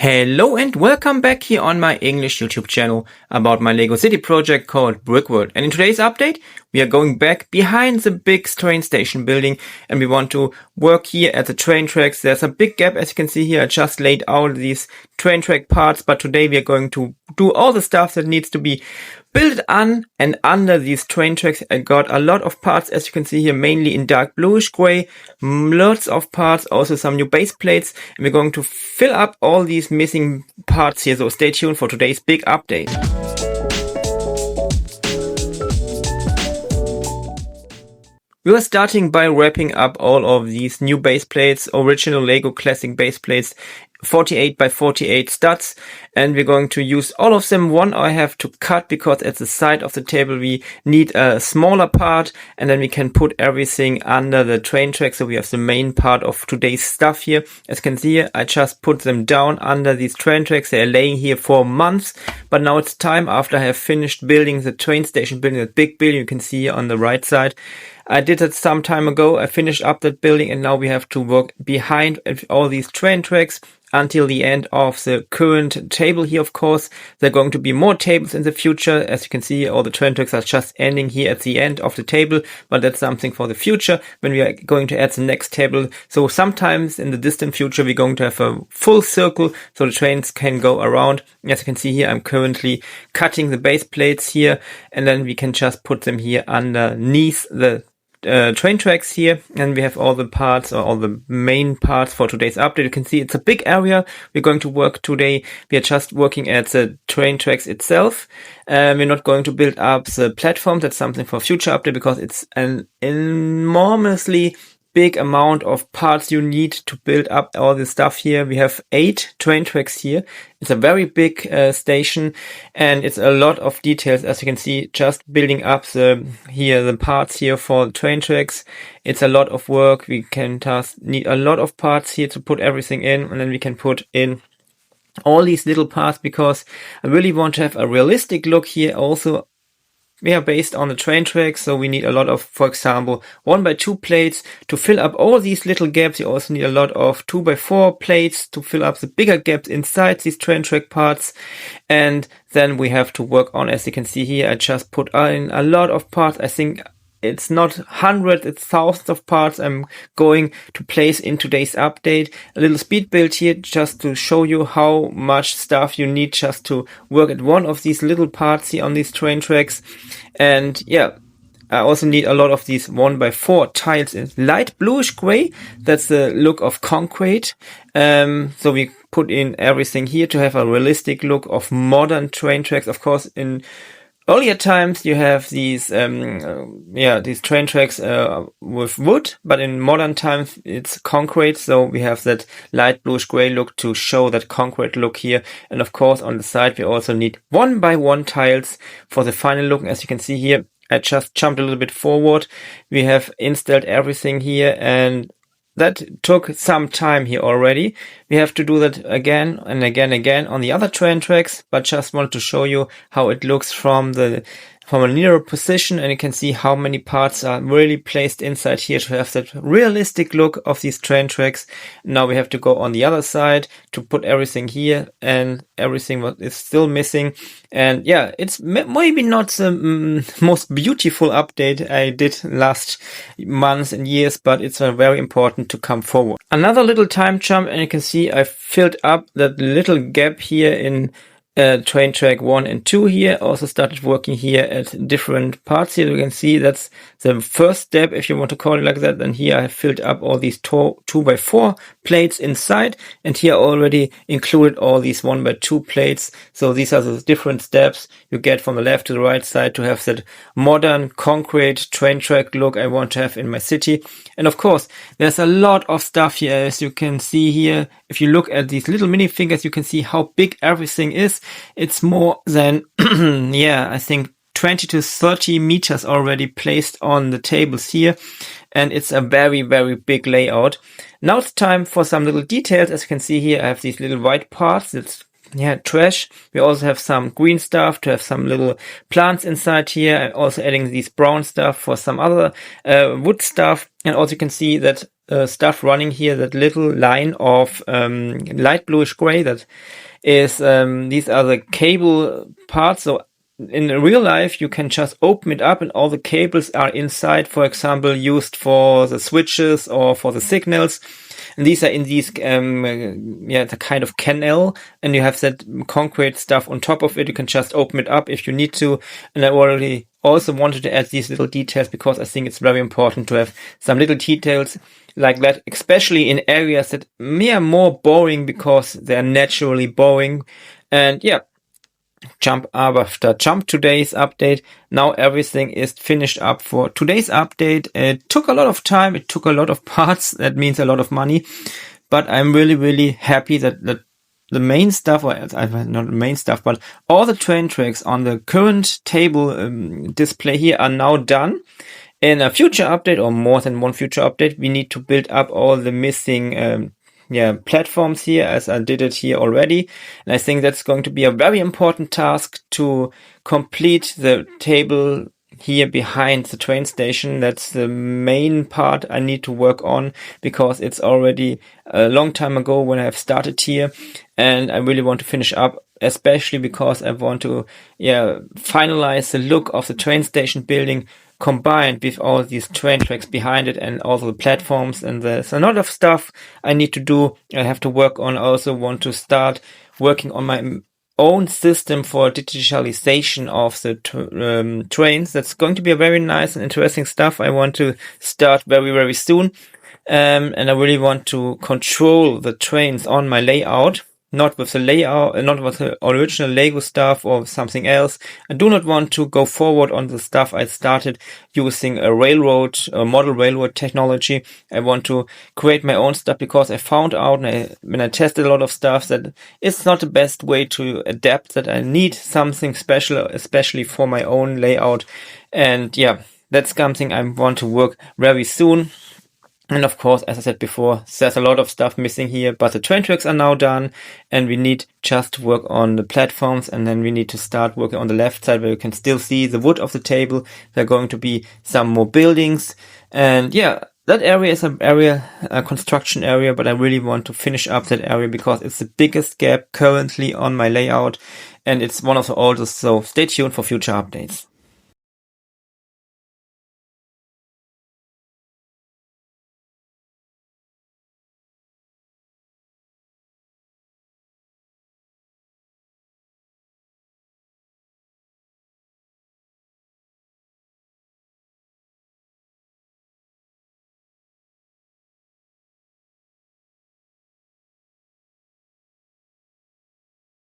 Hello and welcome back here on my English YouTube channel about my Lego City project called Brickworld. And in today's update, we are going back behind the big train station building and we want to work here at the train tracks. There's a big gap, as you can see here. I just laid out these train track parts, but today we are going to do all the stuff that needs to be built on and under these train tracks. I got a lot of parts, as you can see here, mainly in dark bluish gray, lots of parts, also some new base plates, and we're going to fill up all these missing parts here, so stay tuned for today's big update. We are starting by wrapping up all of these new base plates, original Lego classic base plates, 48 by 48 studs, and we're going to use all of them. One I have to cut because at the side of the table we need a smaller part, and then we can put everything under the train track. So we have the main part of today's stuff here. As you can see here, I just put them down under these train tracks. They are laying here for months, but now it's time, after I have finished building the train station building, that big building you can see here on the right side. I did it some time ago. I finished up that building and now we have to work behind all these train tracks until the end of the current table here. Of course, there are going to be more tables in the future. As you can see, all the train tracks are just ending here at the end of the table, but that's something for the future when we are going to add the next table. So sometimes in the distant future, we're going to have a full circle so the trains can go around. As you can see here, I'm currently cutting the base plates here, and then we can just put them here underneath the train tracks here, and we have all the parts, or all the main parts for today's update. You can see it's a big area we're going to work today. We are just working at the train tracks itself. We're not going to build up the platform. That's something for future update because it's an enormously big amount of parts you need to build up all this stuff here. We have 8 train tracks here. It's a very big station, and it's a lot of details. As you can see, just building up the parts here for the train tracks. It's a lot of work. We can just need a lot of parts here to put everything in, and then we can put in all these little parts because I really want to have a realistic look here also. We are based on the train tracks, so we need a lot of, for example, 1x2 plates to fill up all these little gaps. You also need a lot of 2x4 plates to fill up the bigger gaps inside these train track parts. And then we have to work on, as you can see here, I just put in a lot of parts. I think it's not hundreds, it's thousands of parts I'm going to place in today's update. A little speed build here just to show you how much stuff you need just to work at one of these little parts here on these train tracks. And yeah, I also need a lot of these 1x4 tiles in light bluish gray. That's the look of concrete. So we put in everything here to have a realistic look of modern train tracks. Of course, in earlier times you have these train tracks with wood, but in modern times it's concrete, so we have that light bluish gray look to show that concrete look here. And of course on the side we also need 1x1 tiles for the final look. As you can see here, I just jumped a little bit forward. We have installed everything here, and that took some time here already. We have to do that again and again on the other train tracks, but just wanted to show you how it looks from a nearer position, and you can see how many parts are really placed inside here to have that realistic look of these train tracks. Now we have to go on the other side to put everything here and everything what is still missing. And yeah, it's maybe not the most beautiful update I did last months and years, but it's very important to come forward. Another little time jump, and you can see I filled up that little gap here in train track 1 and 2 here. Also started working here at different parts here. You can see that's the first step, if you want to call it like that. And here I have filled up all these 2x4 plates inside, and here I already included all these 1x2 plates. So these are the different steps you get from the left to the right side to have that modern concrete train track look I want to have in my city. And of course, there's a lot of stuff here, as you can see here. If you look at these little minifigures, you can see how big everything is. It's more than, I think 20 to 30 meters already placed on the tables here. And it's a very, very big layout. Now it's time for some little details. As you can see here, I have these little white parts. It's trash. We also have some green stuff to have some little plants inside here. I'm also adding these brown stuff for some other wood stuff. And also you can see that stuff running here, that little line of light bluish gray, that is these are the cable parts. So in real life, you can just open it up and all the cables are inside, for example, used for the switches or for the signals. And these are in these, the kind of canal, and you have that concrete stuff on top of it. You can just open it up if you need to. And I already also wanted to add these little details because I think it's very important to have some little details like that, especially in areas that are more boring because they're naturally boring. And yeah, jump today's update. Now everything is finished up for today's update. It took a lot of time. It took a lot of parts. That means a lot of money, but I'm really, really happy that the main stuff, or not the main stuff, but all the train tracks on the current table display here are now done. In a future update, or more than one future update, we need to build up all the missing platforms here, as I did it here already. And I think that's going to be a very important task to complete the table here behind the train station. That's the main part I need to work on, because it's already a long time ago when I've started here, and I really want to finish up, especially because I want to finalize the look of the train station building combined with all these train tracks behind it and all the platforms. And there's a lot of stuff I need to do. I have to work on. I also want to start working on my own system for digitalization of the trains. That's going to be a very nice and interesting stuff. I want to start very, very soon. And I really want to control the trains on my layout. Not with the layout, not with the original Lego stuff or something else. I do not want to go forward on the stuff I started using a model railroad technology. I want to create my own stuff because I found out when I tested a lot of stuff that it's not the best way to adapt, that I need something special, especially for my own layout. And yeah, that's something I want to work very soon. And of course, as I said before, there's a lot of stuff missing here, but the train tracks are now done, and we need just to work on the platforms, and then we need to start working on the left side where you can still see the wood of the table. There are going to be some more buildings, and yeah, that area is a construction area, but I really want to finish up that area because it's the biggest gap currently on my layout, and it's one of the oldest, so stay tuned for future updates.